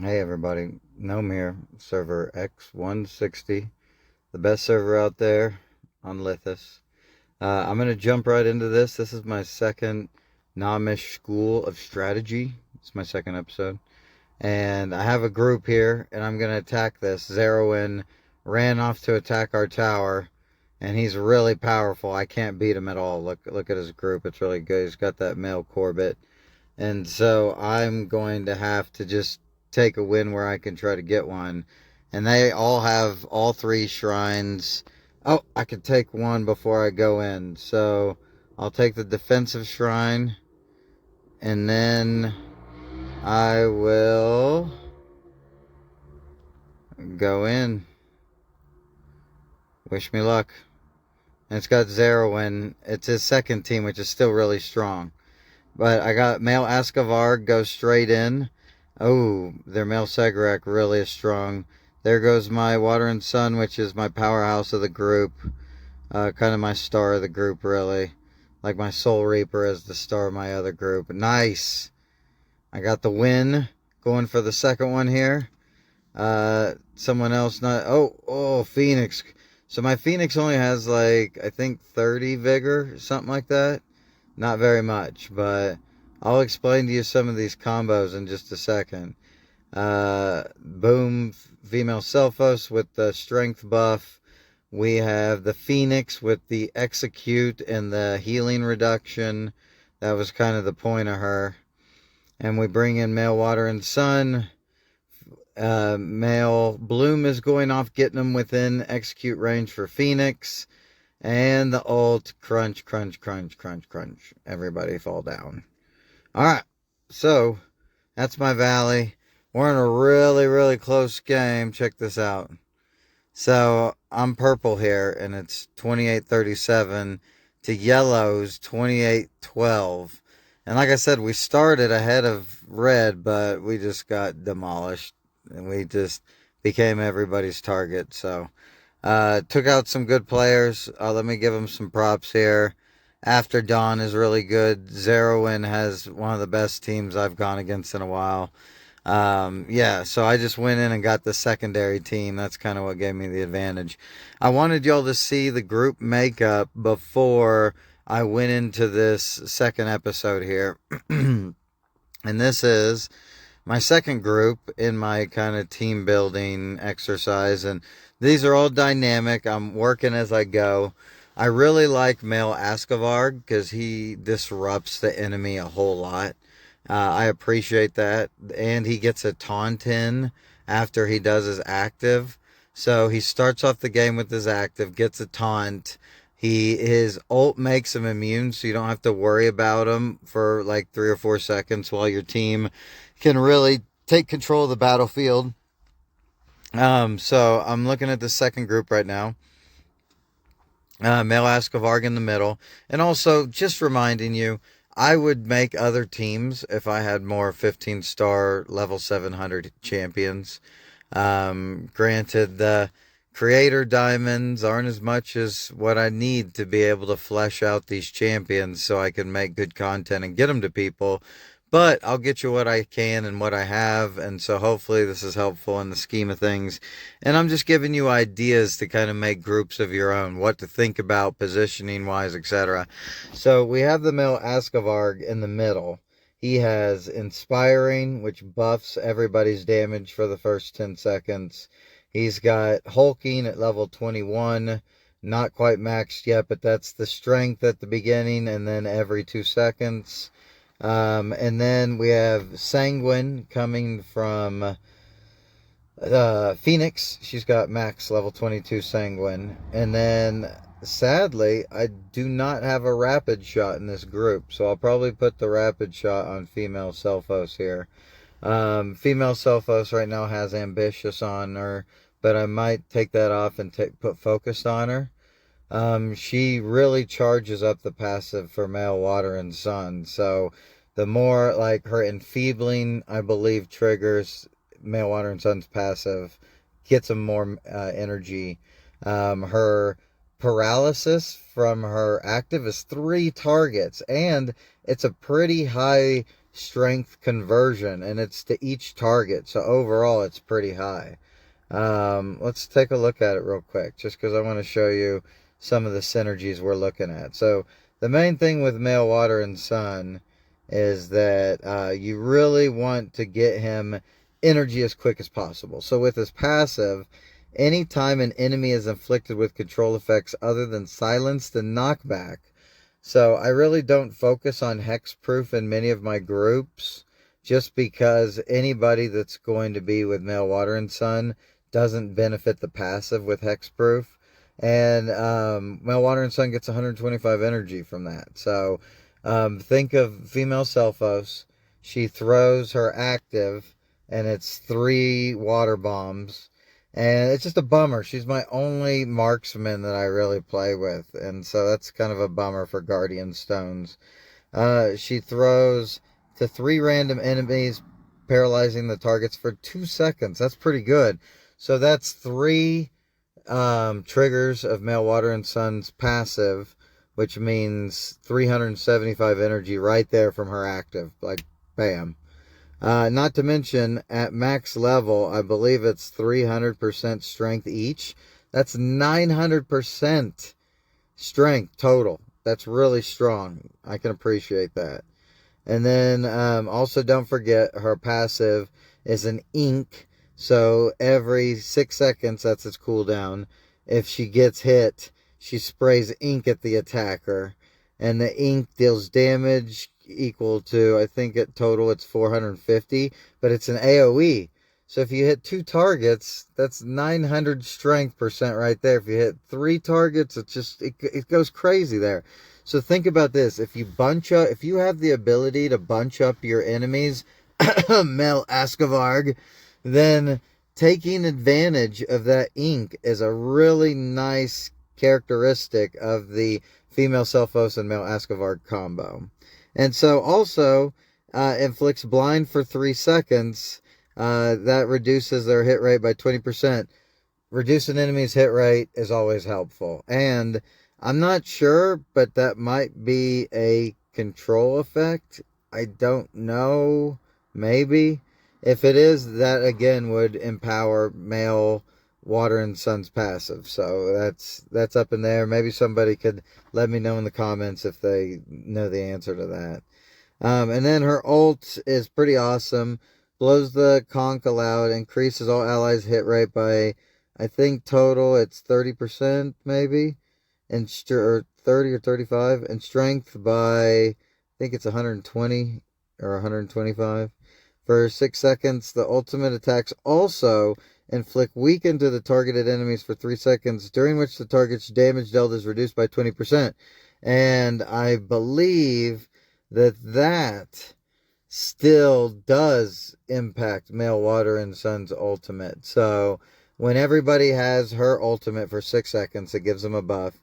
Hey everybody, Gnome here, server X160, the best server out there on Lithas. I'm going to jump right into this. This is my second Knowmish School of Strategy. It's my second episode. And I have a group here, and I'm going to attack this. Zerowin ran off to attack our tower, and he's really powerful. I can't beat him at all. Look at his group. It's really good. He's got that male Corbett. And so I'm going to have to just take a win where I can try to get one. And they all have all three shrines. Oh, I could take one before I go in. So I'll take the defensive shrine. And then I will go in. Wish me luck. And it's got Zerowin. It's his second team, which is still really strong. But I got male Askavar go straight in. Oh, their male Segarek really is strong. There goes my Water and Sun, which is my powerhouse of the group. Kind of my star of the group, really. Like my Soul Reaper as the star of my other group. Nice. I got the win. Going for the second one here. Someone else not... Oh, Phoenix. So my Phoenix only has like, I think 30 vigor, something like that. Not very much, but I'll explain to you some of these combos in just a second. Boom, female Selphos with the strength buff. We have the Phoenix with the execute and the healing reduction. That was kind of the point of her. And we bring in male Water and Sun. Male Bloom is going off, getting them within execute range for Phoenix. And the ult, crunch, crunch, crunch, crunch, crunch. Everybody fall down. Alright, so that's my Valley. We're in a really, really close game. Check this out. So I'm purple here, and it's 28-37 to yellow's 28-12. And like I said, we started ahead of red, but we just got demolished. And we just became everybody's target, so... took out some good players. Let me give them some props here. After Dawn is really good. Zerowin has one of the best teams I've gone against in a while. Yeah, so I just went in and got the secondary team. That's kind of what gave me the advantage. I wanted y'all to see the group makeup before I went into this second episode here. And this is my second group in my kind of team building exercise, and these are all dynamic. I'm working as I go. I really like male Askavar because he disrupts the enemy a whole lot. I appreciate that, and he gets a taunt in after he does his active. So he starts off the game with his active, gets a taunt. His ult makes him immune, so you don't have to worry about him for like 3 or 4 seconds while your team can really take control of the battlefield. So I'm looking at the second group right now. Male Askavarg in the middle. And also, just reminding you, I would make other teams if I had more 15-star level 700 champions. Granted, the creator diamonds aren't as much as what I need to be able to flesh out these champions so I can make good content and get them to people. But I'll get you what I can and what I have, and so hopefully this is helpful in the scheme of things. And I'm just giving you ideas to kind of make groups of your own, what to think about positioning-wise, etc. So we have the male Askavarg in the middle. He has Inspiring, which buffs everybody's damage for the first 10 seconds. He's got Hulking at level 21. Not quite maxed yet, but that's the strength at the beginning, and then every 2 seconds. And then we have Sanguine coming from Phoenix. She's got max level 22 Sanguine. And then, sadly, I do not have a rapid shot in this group. So I'll probably put the rapid shot on female Selphos here. Female Selphos right now has Ambitious on her, but I might take that off and put Focused on her. She really charges up the passive for male Water and Sun. So the more, like, her Enfeebling, I believe, triggers male Water and Sun's passive, gets them more energy. Her Paralysis from her active is 3 targets, and it's a pretty high strength conversion, and it's to each target. So overall, it's pretty high. Let's take a look at it real quick, just because I want to show you some of the synergies we're looking at. So the main thing with Male Water and Sun is that you really want to get him energy as quick as possible. So with his passive, anytime an enemy is inflicted with control effects other than silenced and knockback. So I really don't focus on hexproof in many of my groups, just because anybody that's going to be with Male Water and Sun doesn't benefit the passive with hexproof. And Male Water and Sun gets 125 energy from that. So think of female Selphos. She throws her active, and it's 3 water bombs. And it's just a bummer. She's my only marksman that I really play with. And so that's kind of a bummer for Guardian Stones. She throws to 3 random enemies, paralyzing the targets for 2 seconds. That's pretty good. So that's 3 triggers of Male Water and Sun's passive, which means 375 energy right there from her active. Like, bam. Not to mention, at max level, I believe it's 300% strength each. That's 900% strength total. That's really strong. I can appreciate that. And then also don't forget, her passive is an ink. So every 6 seconds, that's its cooldown. If she gets hit, she sprays ink at the attacker. And the ink deals damage equal to, I think at total it's 450, but it's an AoE. So if you hit 2 targets, that's 900 strength percent right there. If you hit 3 targets, it's just, it goes crazy there. So think about this. If you have the ability to bunch up your enemies, Mel Askavarg, then taking advantage of that ink is a really nice characteristic of the female Selphos and male Askavarg combo. And so also inflicts blind for 3 seconds. That reduces their hit rate by 20%. Reducing enemy's hit rate is always helpful. And I'm not sure, but that might be a control effect. I don't know. Maybe. If it is, that again would empower Male Water and Sun's passive. So that's up in there. Maybe somebody could let me know in the comments if they know the answer to that. And then her ult is pretty awesome. Blows the conch aloud, increases all allies' hit rate by, I think total it's 30% maybe, and or 30 or 35, and strength by, I think it's 120 or 125. For 6 seconds, the ultimate attacks also inflict weaken to the targeted enemies for 3 seconds, during which the target's damage dealt is reduced by 20%. And I believe that still does impact Male Water and Sun's ultimate. So when everybody has her ultimate for 6 seconds, it gives them a buff.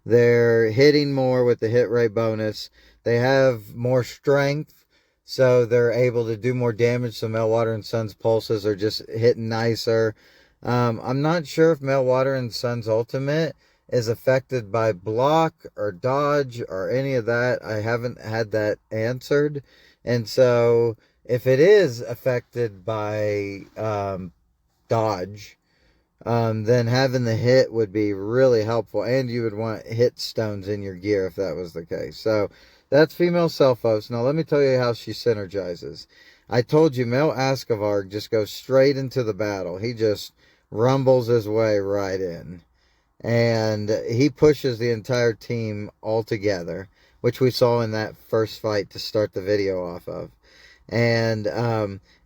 They're hitting more with the hit rate bonus. They have more strength, so they're able to do more damage. So Male Water and Sun's pulses are just hitting nicer. I'm not sure if Male Water and Sun's ultimate is affected by block or dodge or any of that. I haven't had that answered. And so if it is affected by dodge, then having the hit would be really helpful. And you would want hit stones in your gear if that was the case. So that's female Selphos. Now let me tell you how she synergizes. I told you Male Askavarg just goes straight into the battle. He just rumbles his way right in. And he pushes the entire team all together, which we saw in that first fight to start the video off of. And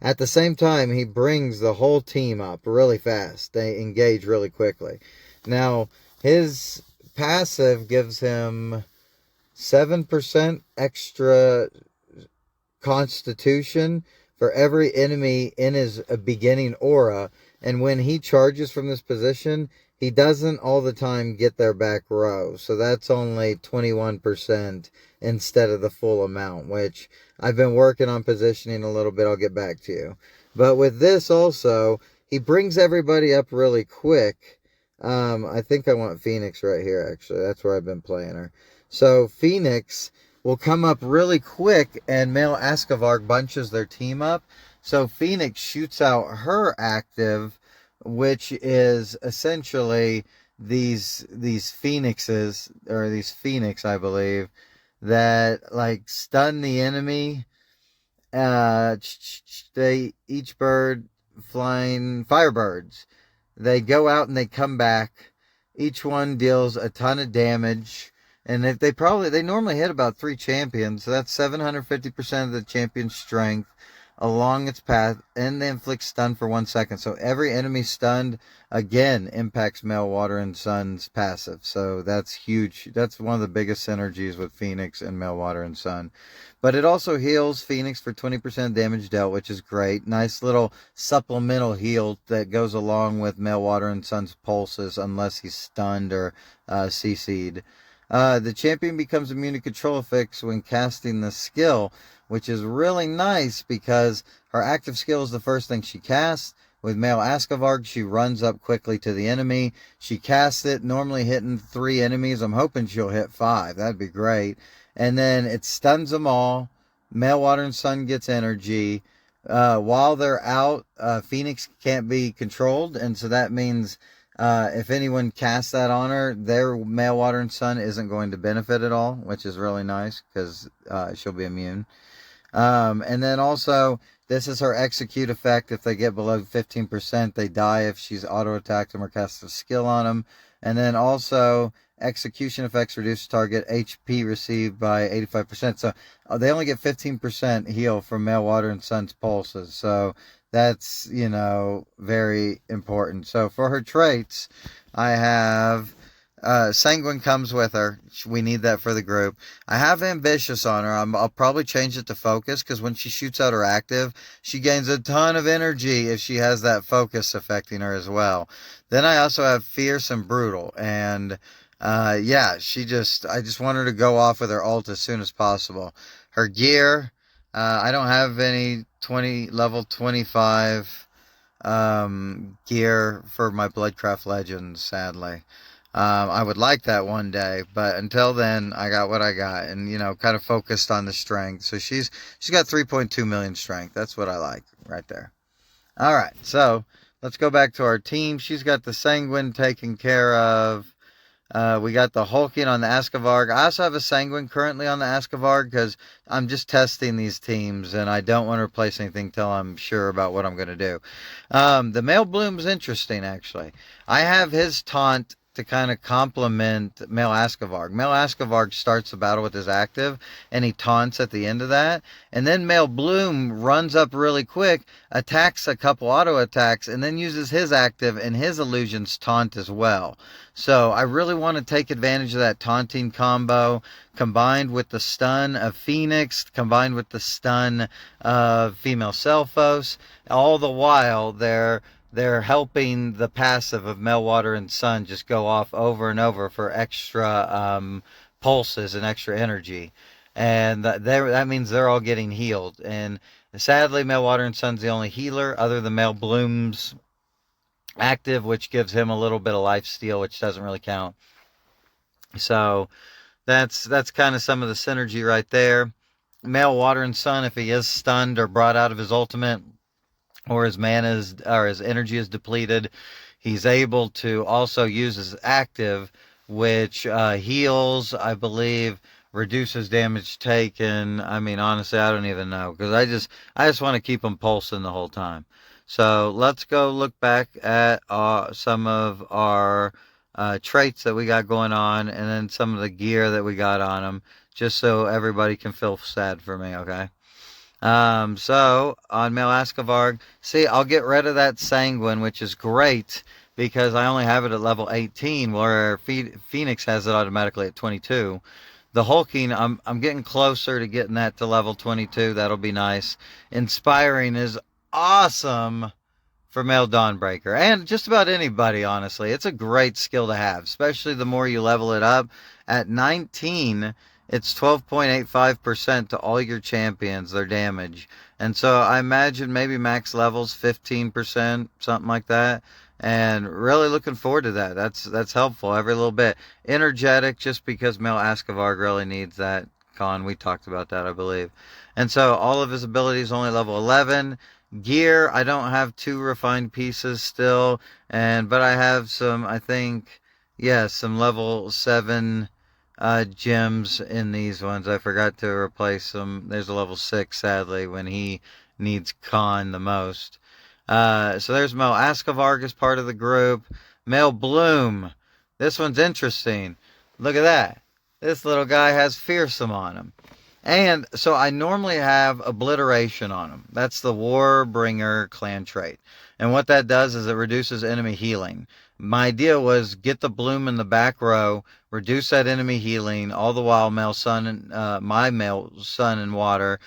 at the same time, he brings the whole team up really fast. They engage really quickly. Now, his passive gives him 7% extra constitution for every enemy in his beginning aura. And when he charges from this position, he doesn't all the time get their back row. So that's only 21% instead of the full amount, which I've been working on positioning a little bit. I'll get back to you. But with this also, he brings everybody up really quick. I think I want Phoenix right here, actually. That's where I've been playing her. So Phoenix will come up really quick, and male Askavarg bunches their team up. So Phoenix shoots out her active, which is essentially these phoenixes, or these phoenix, I believe, that like stun the enemy. They each bird flying firebirds. They go out and they come back. Each one deals a ton of damage. And if they normally hit about 3 champions, so that's 750% of the champion's strength along its path, and they inflict stun for 1 second. So every enemy stunned again impacts male water and sun's passive. So that's huge. That's one of the biggest synergies with Phoenix and male water and sun. But it also heals Phoenix for 20% damage dealt, which is great. Nice little supplemental heal that goes along with male water and sun's pulses, unless he's stunned or CC'd. The champion becomes immune to control effects when casting the skill, which is really nice because her active skill is the first thing she casts. With male Askavarg, she runs up quickly to the enemy. She casts it, normally hitting 3 enemies. I'm hoping she'll hit 5. That'd be great. And then it stuns them all. Male Water and Sun gets energy. While they're out, Phoenix can't be controlled, and so that means if anyone casts that on her, their male Water and Sun isn't going to benefit at all, which is really nice because she'll be immune. And then also, this is her execute effect. If they get below 15%, they die if she's auto-attacked them or casts a skill on them. And then also, execution effects reduce target HP received by 85%. So they only get 15% heal from male Water and Sun's pulses. So that's, very important. So for her traits, I have Sanguine comes with her. We need that for the group. I have Ambitious on her. I'll probably change it to Focus, because when she shoots out her active, she gains a ton of energy if she has that focus affecting her as well. Then I also have Fierce and Brutal. And I just want her to go off with her ult as soon as possible. Her gear, I don't have any level 25 gear for my Bloodcraft Legends, sadly. I would like that one day, but until then, I got what I got, and kind of focused on the strength. So she's got 3.2 million strength. That's what I like right there. All right, so let's go back to our team. She's got the Sanguine taken care of. We got the Hulking on the Askavarg. I also have a Sanguine currently on the Askavarg because I'm just testing these teams and I don't want to replace anything till I'm sure about what I'm going to do. The male Bloom's interesting, actually. I have his taunt to kind of complement male Askavarg. Male Askavarg starts the battle with his active, and he taunts at the end of that. And then male Bloom runs up really quick, attacks a couple auto attacks, and then uses his active and his illusions taunt as well. So I really want to take advantage of that taunting combo, combined with the stun of Phoenix, combined with the stun of female Selphos. All the while they're helping the passive of male Water and Sun just go off over and over for extra pulses and extra energy. And that means they're all getting healed. And sadly, male Water and Sun's the only healer other than male Bloom's active, which gives him a little bit of life steal, which doesn't really count. So that's kind of some of the synergy right there. Male Water and Sun, if he is stunned or brought out of his ultimate, or his mana or his energy is depleted, he's able to also use his active, which heals, I believe, reduces damage taken. I mean, honestly, I don't even know, because I just want to keep him pulsing the whole time. So let's go look back at some of our traits that we got going on, and then some of the gear that we got on them, just so everybody can feel sad for me, okay? So on male Askavarg, see, I'll get rid of that Sanguine, which is great because I only have it at level 18, where Phoenix has it automatically at 22. The Hulking, I'm getting closer to getting that to level 22. That'll be nice. Inspiring is awesome for male Dawnbreaker, and just about anybody, honestly. It's a great skill to have, especially the more you level it up. At 19, it's 12.85% to all your champions, their damage. And so I imagine maybe max levels 15%, something like that. And really looking forward to that. That's helpful every little bit. Energetic, just because male Askavarg really needs that Con. We talked about that, I believe. And so all of his abilities only level 11. Gear, I don't have 2 refined pieces still, but I have some, I think, yeah, some level 7 gems in these ones. I forgot to replace them. There's a level 6, sadly, when he needs con the most. So there's Mel Ascavarg as part of the group. Mel Bloom. This one's interesting. Look at that. This little guy has fearsome on him. And so I normally have obliteration on him. That's the Warbringer clan trait. And what that does is it reduces enemy healing. My idea was get the Bloom in the back row, reduce that enemy healing, all the while my male sun and water,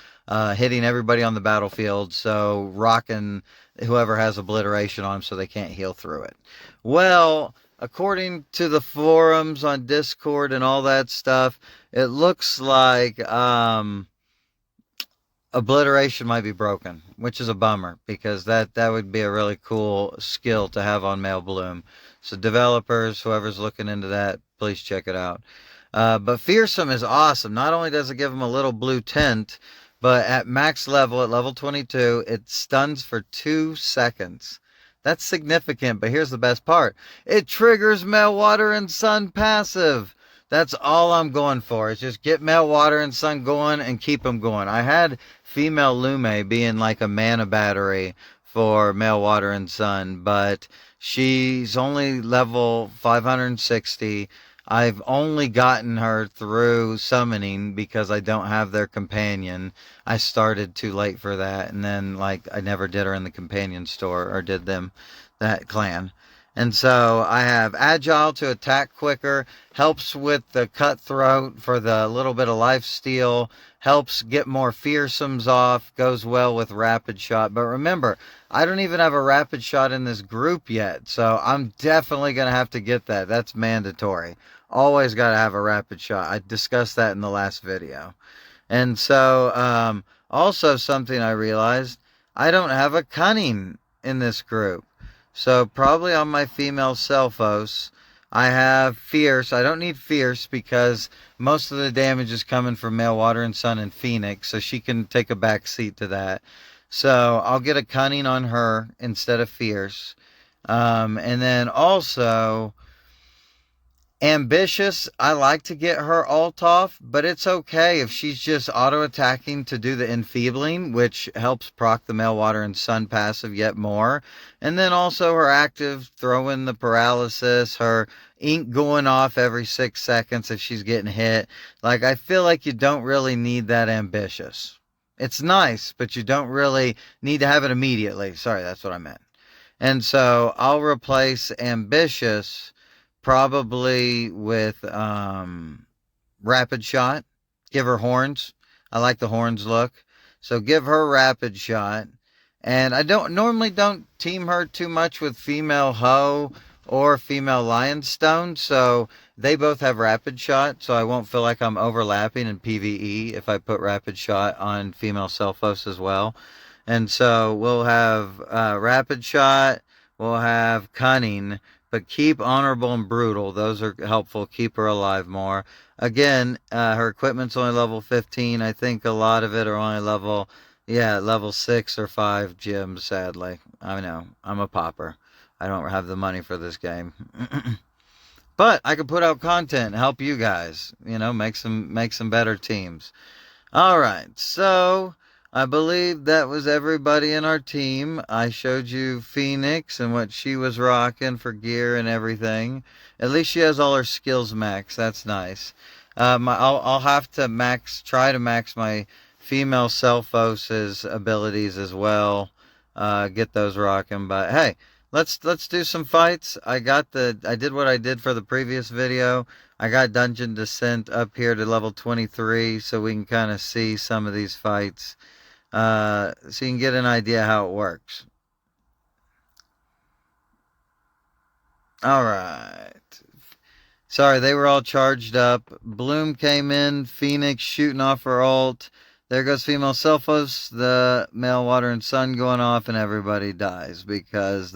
hitting everybody on the battlefield, so rocking whoever has obliteration on them so they can't heal through it. Well, according to the forums on Discord and all that stuff, it looks like obliteration might be broken, which is a bummer because that would be a really cool skill to have on Male Bloom. So developers, whoever's looking into that, please check it out. But Fearsome is awesome. Not only does it give him a little blue tint, but at max level, at level 22, it stuns for 2 seconds. That's significant, but here's the best part. It triggers Male Water and Sun passive. That's all I'm going for. Is just get Male Water and Sun going and keep them going. I had female Lume being like a mana battery for Male Water and Sun, but she's only level 560. I've only gotten her through summoning because I don't have their companion. I started too late for that, and then I never did her in the companion store or did that clan. And so I have agile to attack quicker, helps with the cutthroat for the little bit of life steal, helps get more fearsomes off, goes well with rapid shot. But remember, I don't even have a rapid shot in this group yet, so I'm definitely going to have to get that. That's mandatory. Always got to have a rapid shot. I discussed that in the last video. And so, also something I realized, I don't have a cunning in this group. So probably on my female Selphos, I have Fierce. I don't need Fierce because most of the damage is coming from Male Water and Sun and Phoenix, so she can take a back seat to that. So I'll get a Cunning on her instead of Fierce. And then also Ambitious, I like to get her alt off, but it's okay if she's just auto-attacking to do the enfeebling, which helps proc the Male Water and Sun passive yet more. And then also her active, throw in the paralysis, her ink going off every 6 seconds if she's getting hit. I feel like you don't really need that Ambitious. It's nice, but you don't really need to have it immediately. Sorry, that's what I meant. And so I'll replace Ambitious probably with rapid shot. Give her horns. I like the horns look. So give her rapid shot. And I normally don't team her too much with female Ho or female Lionstone. So they both have rapid shot. So I won't feel like I'm overlapping in PvE if I put rapid shot on female Selphos as well. And so we'll have rapid shot. We'll have cunning. But keep honorable and brutal. Those are helpful. Keep her alive more. Again, her equipment's only level 15. I think a lot of it are only level 6 or 5 gyms, sadly. I know. I'm a pauper. I don't have the money for this game. But I can put out content and help you guys. Make some better teams. All right. So I believe that was everybody in our team. I showed you Phoenix and what she was rocking for gear and everything. At least she has all her skills max. That's nice. I'll have to try to max my female Selphos' abilities as well. Get those rocking. But hey, let's do some fights. I did what I did for the previous video. I got Dungeon Descent up here to level 23 so we can kind of see some of these fights. So you can get an idea how it works. Alright. Sorry, they were all charged up. Bloom came in. Phoenix shooting off her ult. There goes female Selphos. The Male Water and Sun going off, and everybody dies because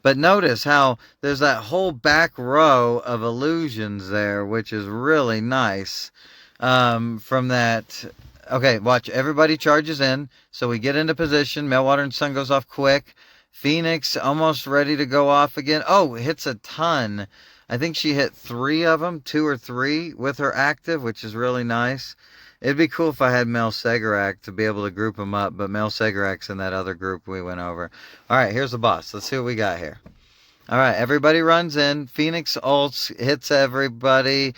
But notice how there's that whole back row of illusions there, which is really nice. from that. Okay, watch. Everybody charges in. So we get into position. Meltwater and Sun goes off quick. Phoenix almost ready to go off again. Oh, hits a ton. I think she hit 3 of them, 2 or 3 with her active, which is really nice. It'd be cool if I had Mel Segarak to be able to group them up, but Mel Segarak's in that other group we went over. All right, here's the boss. Let's see what we got here. All right, everybody runs in. Phoenix ults, hits everybody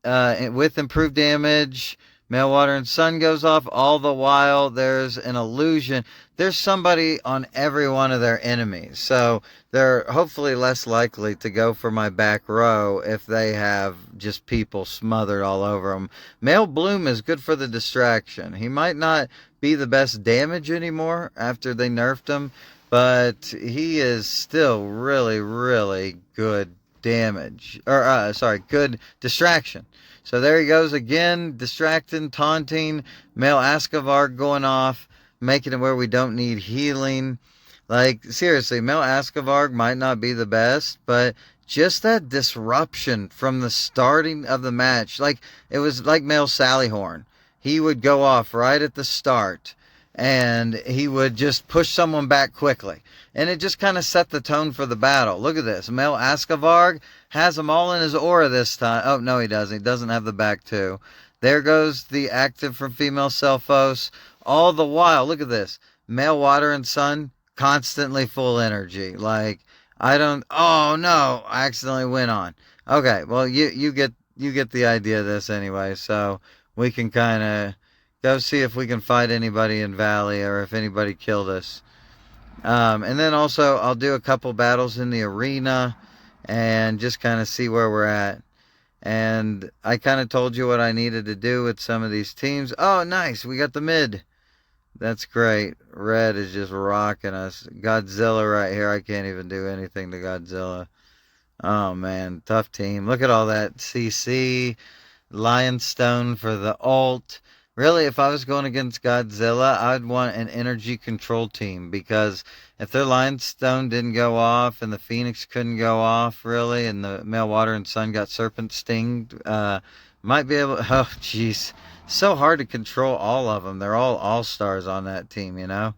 with improved damage. Meltwater and Sun goes off. All the while, there's an illusion. There's somebody on every one of their enemies. So they're hopefully less likely to go for my back row if they have just people smothered all over them. Male Bloom is good for the distraction. He might not be the best damage anymore after they nerfed him, but he is still really, really good damage. Or, good distraction. So there he goes again, distracting, taunting, Male Askavarg going off, making it where we don't need healing. Like, seriously, Male Askavarg might not be the best, but just that disruption from the starting of the match. Like, it was like Male Sallyhorn. He would go off right at the start, and he would just push someone back quickly. And it just kind of set the tone for the battle. Look at this. Male Askavarg has them all in his aura this time. Oh, no, he doesn't. He doesn't have the back two. There goes the active from female Selphos. All the while, look at this. Male Water and Sun, constantly full energy. Like, oh, no, I accidentally went on. Okay, well, you get the idea of this anyway. So we can kind of go see if we can fight anybody in Valley or if anybody killed us. And then also I'll do a couple battles in the arena and just kind of see where we're at. And I kind of told you what I needed to do with some of these teams. Oh, nice. We got the mid. That's great. Red is just rocking us. Godzilla right here. I can't even do anything to Godzilla. Oh, man. Tough team. Look at all that CC. Lionstone for the ult. Really, if I was going against Godzilla, I'd want an energy control team, because if their Lionstone didn't go off and the Phoenix couldn't go off, really, and the Male Water and Sun got Serpent Stinged, might be able... Oh, jeez. So hard to control all of them. They're all all-stars on that team, you know?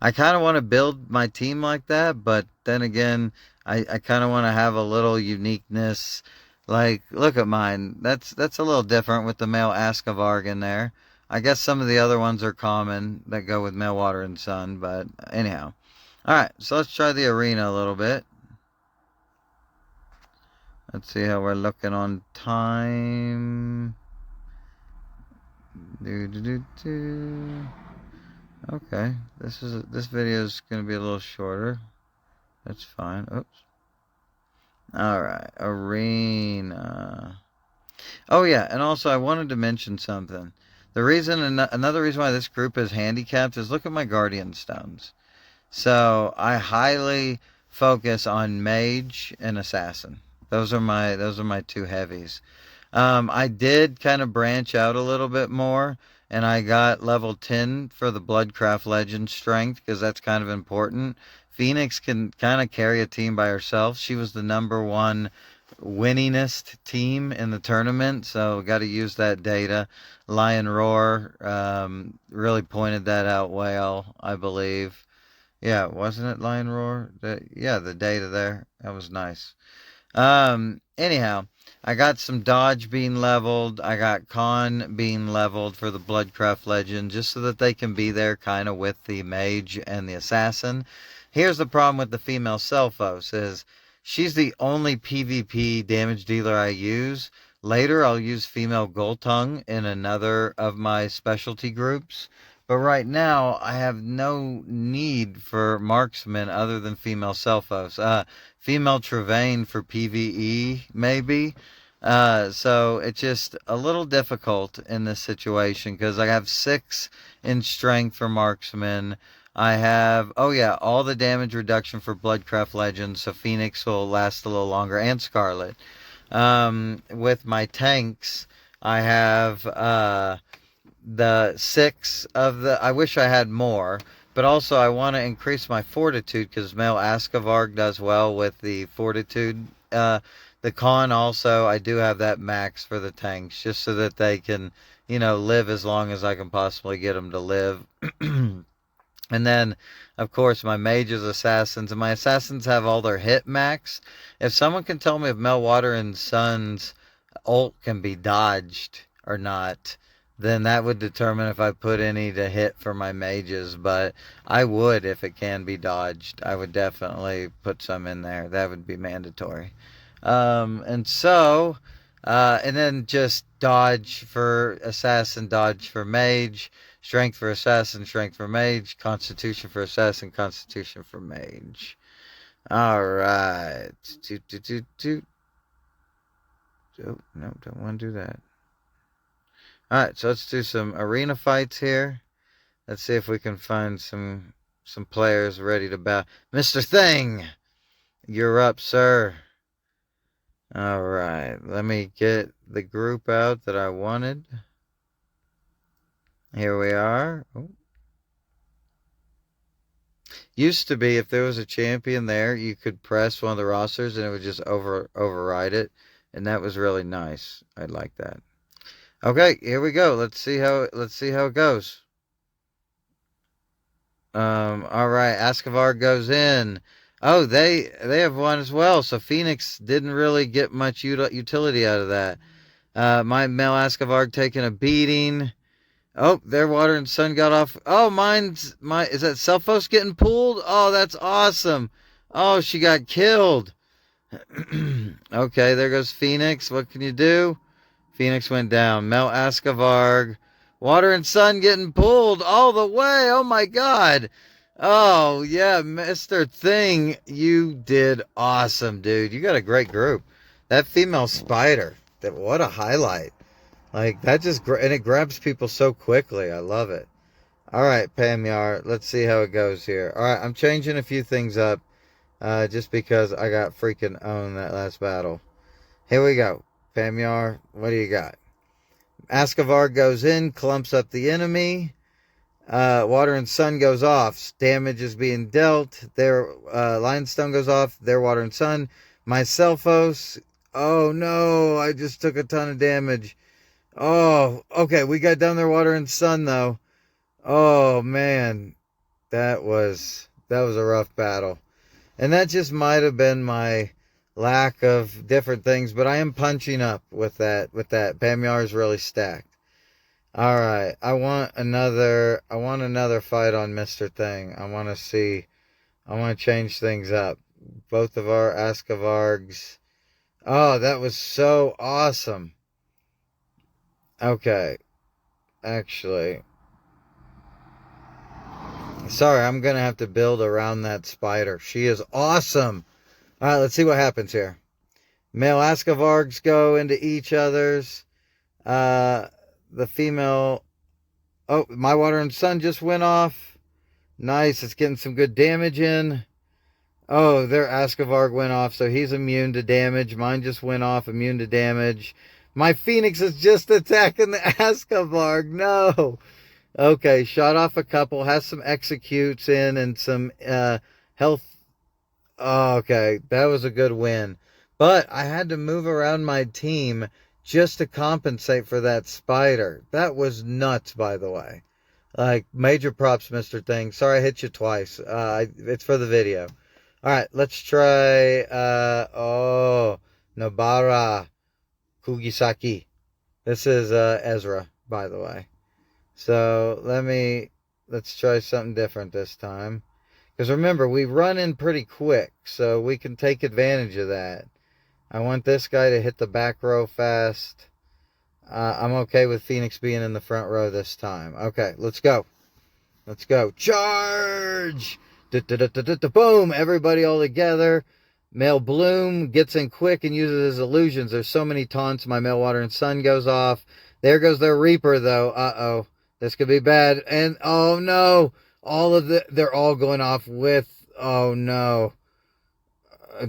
I kind of want to build my team like that, but then again, I kind of want to have a little uniqueness. Like, look at mine. That's a little different with the Male Askavarg in there. I guess some of the other ones are common that go with Male Water and Sun, but anyhow. Alright, so let's try the arena a little bit. Let's see how we're looking on time. Okay, this video is going to be a little shorter. That's fine. Oops. Alright, arena. Oh yeah, and also I wanted to mention something. The reason, another reason why this group is handicapped is look at my Guardian Stones. So I highly focus on Mage and Assassin. Those are my two heavies. I did kind of branch out a little bit more, and I got level 10 for the Bloodcraft Legend strength, because that's kind of important. Phoenix can kind of carry a team by herself. She was the #1 winningest team in the tournament, so got to use that data. Lion Roar really pointed that out well, I believe. Yeah, wasn't it Lion Roar? Yeah, the data there. That was nice. Anyhow, I got some dodge being leveled. I got con being leveled for the Bloodcraft Legend, just so that they can be there kind of with the Mage and the Assassin. Here's the problem with the female Selphos is she's the only PvP damage dealer I use. Later, I'll use female Goltung in another of my specialty groups. But right now, I have no need for marksman other than female Selphos. Female Travaine for PvE, maybe. So it's just a little difficult in this situation, because I have 6 in strength for marksman. I have, oh yeah, all the damage reduction for Bloodcraft Legends, so Phoenix will last a little longer, and Scarlet. With my tanks, I have the 6 of the... I wish I had more, but also I want to increase my Fortitude, because Male Askavarg does well with the Fortitude The con also, I do have that max for the tanks, just so that they can, live as long as I can possibly get them to live. And then, of course, my mages, assassins, and my assassins have all their hit max. If someone can tell me if Meltwater and Sun's ult can be dodged or not, then that would determine if I put any to hit for my mages. But I would, if it can be dodged, I would definitely put some in there. That would be mandatory. And so, and then just dodge for assassin, dodge for mage, strength for assassin, strength for mage, constitution for assassin, constitution for mage. All right. Oh, no, don't want to do that. All right, so let's do some arena fights here. Let's see if we can find some players ready to battle. Mr. Thing, you're up, sir. All right, let me get the group out that I wanted. Here we are. Oh. Used to be, if there was a champion there, you could press one of the rosters and it would just override it, and that was really nice. I like that. Okay, here we go. Let's see how it goes. All right, Ascavar goes in. Oh, they have one as well. So Phoenix didn't really get much utility out of that. My Mel Ascavar taking a beating. Oh, their Water and Sun got off. Oh, is that Selphos getting pulled? Oh, that's awesome. Oh, she got killed. Okay, there goes Phoenix. What can you do? Phoenix went down. Mel Ascavarg. Water and Sun getting pulled all the way. Oh my God. Oh yeah, Mr. Thing, you did awesome, dude. You got a great group. That female spider. What a highlight. Like that and it grabs people so quickly. I love it. All right, Pamyar. Let's see how it goes here. All right, I'm changing a few things up, just because I got freaking owned that last battle. Here we go. Pamyar, what do you got? Ascavar goes in, clumps up the enemy. Water and Sun goes off. Damage is being dealt. Their Lionstone goes off. Their Water and Sun. My Selphos. Oh no, I just took a ton of damage. Oh, okay, we got down their Water and Sun though. Oh man, that was a rough battle. And that just might have been my lack of different things, but I am punching up with that. Pamyar is really stacked. All right, I want another fight on Mr. Thing. I want to change things up. Both of our Ascavargs. Oh, that was so awesome. Okay. Actually, sorry, I'm going to have to build around that spider. She is awesome. All right, let's see what happens here. Male Ascavargs go into each other's. The female... Oh, my Water and Sun just went off. Nice, it's getting some good damage in. Oh, their Ascavarg went off, so he's immune to damage. Mine just went off, immune to damage. My Phoenix is just attacking the Ascavarg. No. Okay, shot off a couple, has some executes in and some health. Oh, okay, that was a good win. But I had to move around my team just to compensate for that spider. That was nuts, by the way. Like, major props, Mr. Thing. Sorry I hit you twice. It's for the video. Alright, let's try, Nobara Kugisaki. This is, Ezra, by the way. So, let's try something different this time. Because remember, we run in pretty quick, so we can take advantage of that. I want this guy to hit the back row fast. I'm okay with Phoenix being in the front row this time. Okay, let's go. Let's go. Charge! Boom! Everybody all together. Male Bloom gets in quick and uses his illusions. There's so many taunts. My Male Water and Sun goes off. There goes their Reaper, though. Uh-oh. This could be bad. And, oh, no. They're all going off with, oh, no.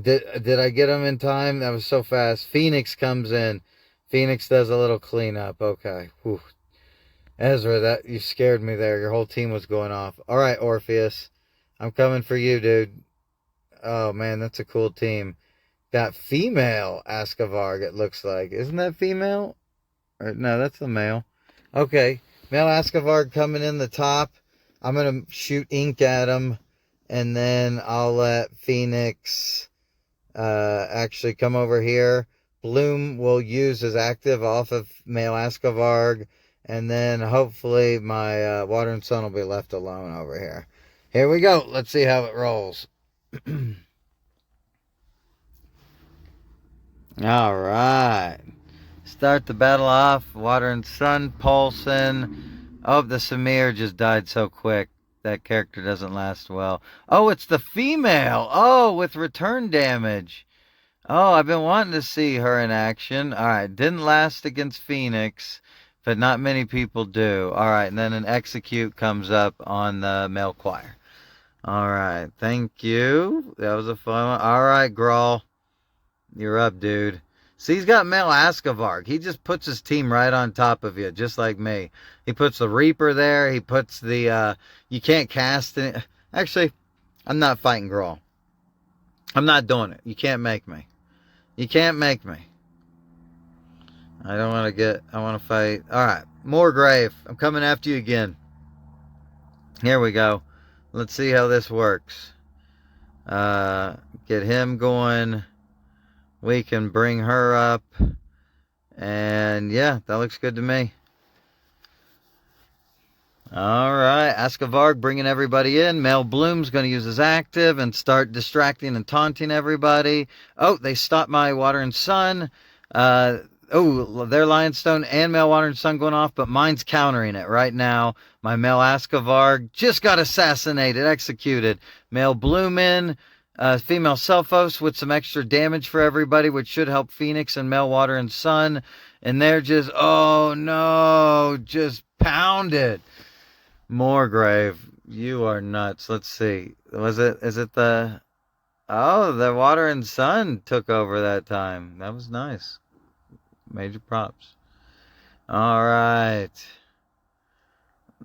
Did I get them in time? That was so fast. Phoenix comes in. Phoenix does a little cleanup. Okay. Whew. Ezra, you scared me there. Your whole team was going off. All right, Orpheus. I'm coming for you, dude. Oh, man, that's a cool team. got female Askavarg, it looks like. Isn't that female? Or, no, that's the male. Okay, male Askavarg coming in the top. I'm going to shoot ink at him, and then I'll let Phoenix actually come over here. Bloom will use his active off of male Askavarg, and then hopefully my Water and Sun will be left alone over here. Here we go. Let's see how it rolls. All right. Start the battle off. Water and Sun, Paulson. Oh, the Samir just died so quick. That character doesn't last well. Oh, it's the female. Oh, with return damage. Oh, I've been wanting to see her in action. All right, didn't last against Phoenix, but not many people do. All right, and then an execute comes up on the male choir. All right, thank you. That was a fun one. All right, Grawl. You're up, dude. See, he's got male Askavarg. He just puts his team right on top of you, just like me. He puts the Reaper there. He puts the, you can't cast it. Actually, I'm not fighting Grawl. I'm not doing it. You can't make me. You can't make me. I don't want to I want to fight. All right, Moorgrave. I'm coming after you again. Here we go. Let's see how this works. Get him going. We can bring her up. And yeah, that looks good to me. All right, Askavarg bringing everybody in. Mel Bloom's going to use his active and start distracting and taunting everybody. Oh, they stopped my Water and Sun. Oh, their Lionstone and Male Water and Sun going off, but mine's countering it right now. My Male Askavarg just got assassinated, executed. Male Bloom in. Female Selphos with some extra damage for everybody, which should help Phoenix and Male Water and Sun. And they're just, oh no, just pounded. Moorgrave, you are nuts. Let's see. Is it the Water and Sun took over that time. That was nice. Major props. All right.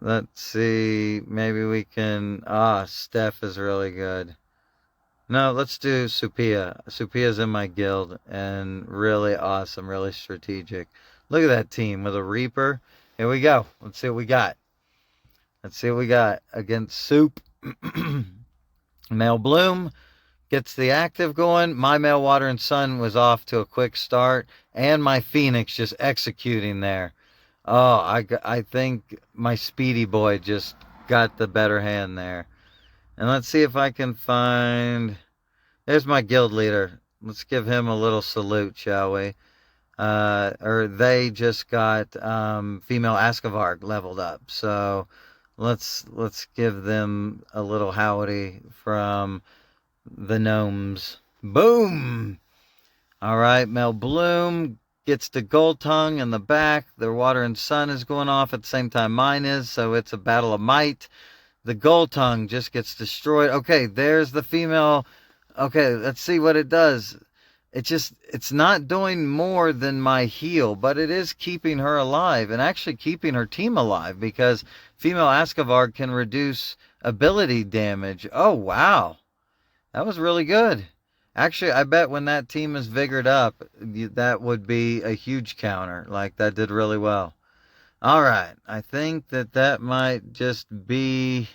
Let's see. Maybe we can, Steph is really good. No, let's do Supia. Supia's in my guild and really awesome, really strategic. Look at that team with a Reaper. Here we go. Let's see what we got. Let's see what we got against Soup. Male Bloom gets the active going. My Male Water and Sun was off to a quick start. And my Phoenix just executing there. Oh, I think my Speedy Boy just got the better hand there. And let's see if I can find... There's my guild leader. Let's give him a little salute, shall we? They just got female Askavarg leveled up. So let's give them a little howdy from the gnomes. Boom! All right, Mel Bloom gets the Gold Tongue in the back. Their Water and Sun is going off at the same time mine is, so it's a battle of might. The Gold Tongue just gets destroyed. Okay, there's the female. Okay, let's see what it does. It's not doing more than my heal, but it is keeping her alive and actually keeping her team alive because female Askavarg can reduce ability damage. Oh, wow. That was really good. Actually, I bet when that team is vigored up, that would be a huge counter. Like, that did really well. All right. I think that might just be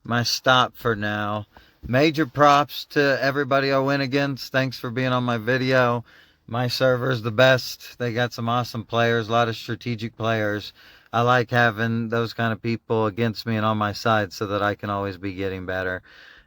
my stop for now. Major props to everybody I went against. Thanks for being on my video. My server's the best. They got some awesome players, a lot of strategic players. I like having those kind of people against me and on my side so that I can always be getting better.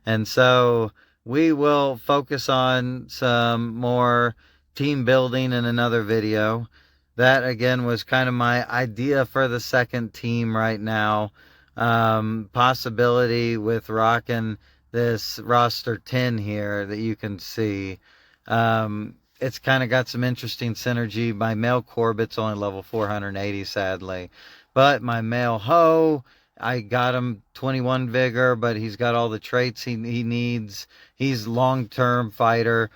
And so we will focus on some more team building in another video. That, again, was kind of my idea for the second team right now. Possibility with rocking this roster 10 here that you can see. It's kind of got some interesting synergy. My male Corbett's only level 480, sadly. But my male Ho, I got him 21 vigor, but he's got all the traits he needs. He's long-term fighter.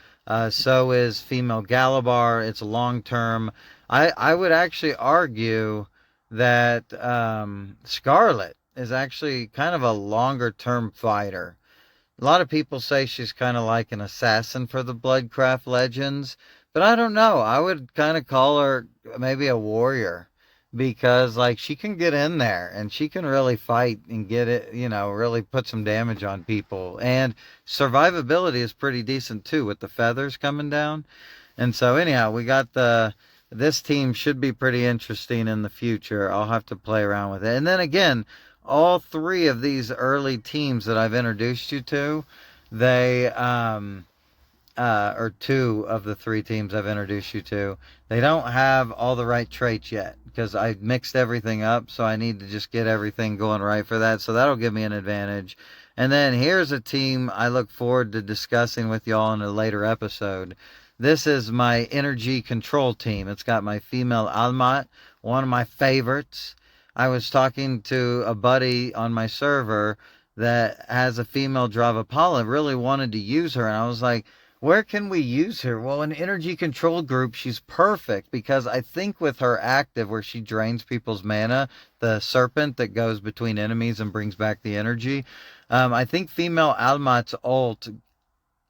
So is female Galabar. It's long-term. I would actually argue that Scarlet is actually kind of a longer-term fighter. A lot of people say she's kind of like an assassin for the Bloodcraft Legends, but I don't know. I would kind of call her maybe a warrior because like she can get in there and she can really fight and get it, really put some damage on people. And survivability is pretty decent too with the feathers coming down. And so anyhow, we got this team should be pretty interesting in the future. I'll have to play around with it. And then again, all three of these early teams that I've introduced you to, they or two of the three teams I've introduced you to, they don't have all the right traits yet because I mixed everything up, so I need to just get everything going right for that. So that'll give me an advantage. And then here's a team I look forward to discussing with y'all in a later episode. This is my energy control team. It's got my female Almat, one of my favorites. I was talking to a buddy on my server that has a female Dravapala, really wanted to use her, and I was like, where can we use her? Well, in energy control group, she's perfect because I think with her active where she drains people's mana, the serpent that goes between enemies and brings back the energy, I think female Almat's ult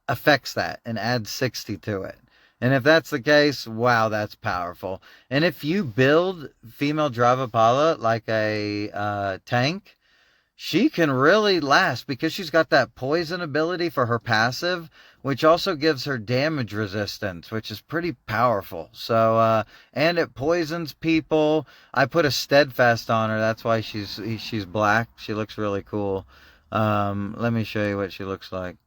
affects that and adds 60 to it. And if that's the case, wow, that's powerful. And if you build female Dravapala like a tank, she can really last because she's got that poison ability for her passive, which also gives her damage resistance, which is pretty powerful. So, and it poisons people. I put a steadfast on her. That's why she's black. She looks really cool. Let me show you what she looks like.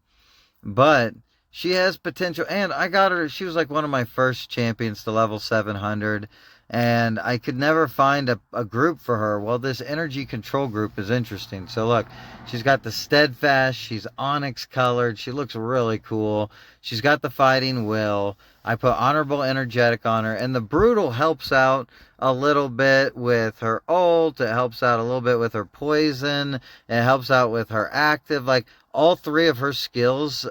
But she has potential, and I got her. She was like one of my first champions to level 700, and I could never find a group for her. Well, this energy control group is interesting. So look, she's got the steadfast. She's onyx colored. She looks really cool. She's got the fighting will. I put honorable energetic on her, and the brutal helps out a little bit with her ult. It helps out a little bit with her poison. It helps out with her active. Like all three of her skills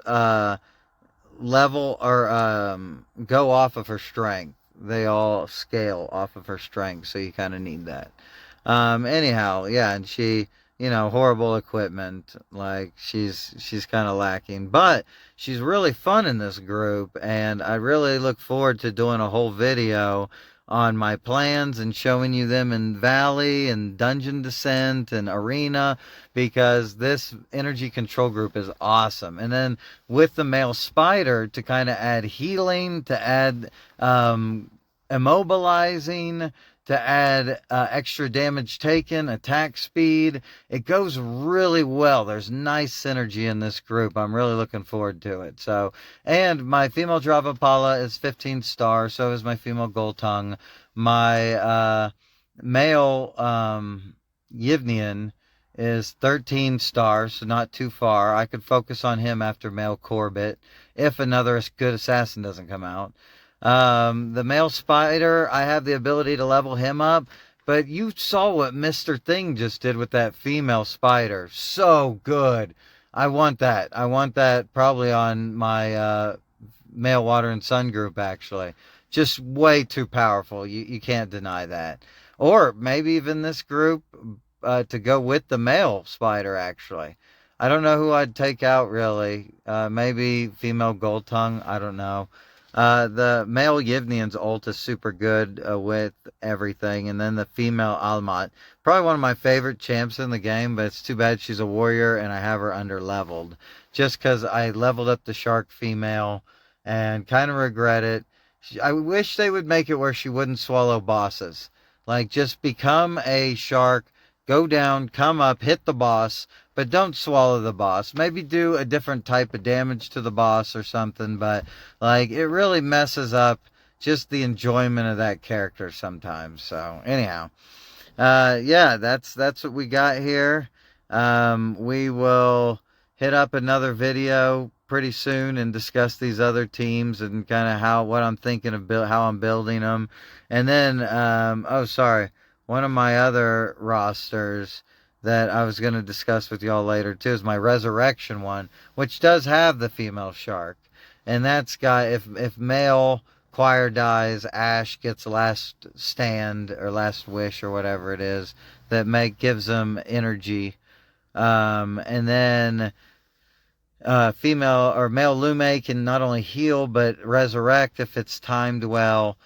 level or go off of her strength. They all scale off of her strength, so you kind of need that. Anyhow, yeah, and she, horrible equipment. Like she's kind of lacking, but she's really fun in this group, and I really look forward to doing a whole video on my plans and showing you them in Valley and Dungeon Descent and Arena because this energy control group is awesome. And then with the male spider to kind of add healing, to add immobilizing, to add extra damage taken, attack speed. It goes really well. There's nice synergy in this group. I'm really looking forward to it. So, and my female Dravapala is 15 stars. So is my female Goldtongue. My male Yivnian is 13 stars, so not too far. I could focus on him after male Corbett if another good assassin doesn't come out. The male spider, I have the ability to level him up, but you saw what Mr. Thing just did with that female spider. So good. I want that. I want that probably on my male water and sun group, actually. Just way too powerful. You can't deny that. Or maybe even this group to go with the male spider, actually. I don't know who I'd take out, really. Maybe female Goldtongue. I don't know. The male Yivnian's ult is super good with everything. And then the female Almat. Probably one of my favorite champs in the game, but it's too bad she's a warrior and I have her under leveled. Just because I leveled up the shark female and kind of regret it. I wish they would make it where she wouldn't swallow bosses. Like, just become a shark, go down, come up, hit the boss, but don't swallow the boss. Maybe do a different type of damage to the boss or something, but, like, it really messes up just the enjoyment of that character sometimes. So, anyhow, yeah, that's what we got here. We will hit up another video pretty soon and discuss these other teams and kind of what I'm thinking of how I'm building them. And then, one of my other rosters that I was going to discuss with y'all later too is my resurrection one, which does have the female shark. And that's got, if male choir dies, Ash gets last stand or last wish or whatever it is that gives them energy. And then female or male Lume can not only heal but resurrect if it's timed well.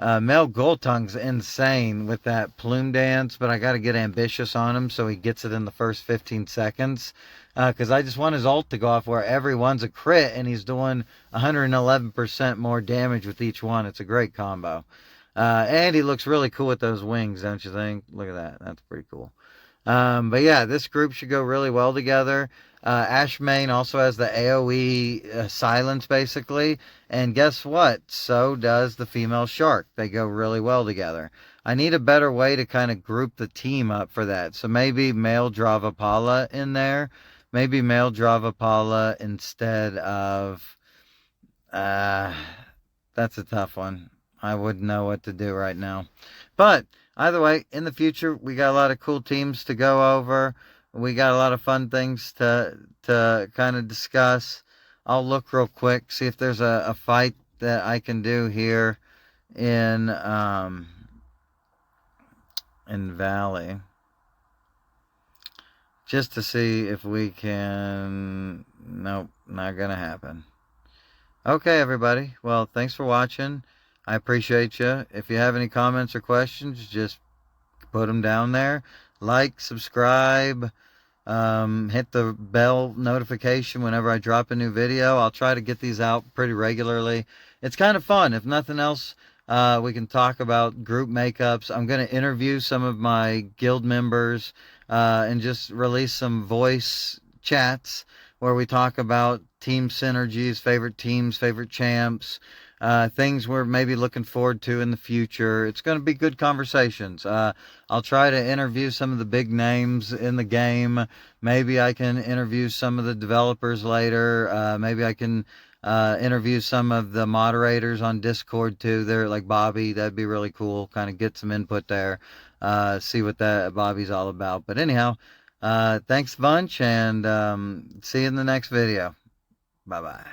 Male Goltung's insane with that plume dance, but I got to get ambitious on him so he gets it in the first 15 seconds. Because I just want his ult to go off where every one's a crit and he's doing 111% more damage with each one. It's a great combo. And he looks really cool with those wings, don't you think? Look at that. That's pretty cool. But yeah, this group should go really well together. Ashmain also has the AoE silence, basically. And guess what? So does the female shark. They go really well together. I need a better way to kind of group the team up for that. So maybe male Dravapala in there. Maybe male Dravapala instead of... that's a tough one. I wouldn't know what to do right now. But either way, in the future, we got a lot of cool teams to go over. We got a lot of fun things to kind of discuss. I'll look real quick, see if there's a fight that I can do here in Valley. Just to see if we can... Nope, not going to happen. Okay, everybody. Well, thanks for watching. I appreciate you. If you have any comments or questions, just put them down there. Like, subscribe, hit the bell notification whenever I drop a new video. I'll try to get these out pretty regularly. It's kind of fun. If nothing else, we can talk about group makeups. I'm going to interview some of my guild members and just release some voice chats where we talk about team synergies, favorite teams, favorite champs, things we're maybe looking forward to in the future. It's going to be good conversations. I'll try to interview some of the big names in the game. Maybe I can interview some of the developers later. Maybe I can interview some of the moderators on Discord too. They're like Bobby. That'd be really cool. Kind of get some input there. See what that Bobby's all about. But anyhow, thanks a bunch, and see you in the next video. Bye-bye.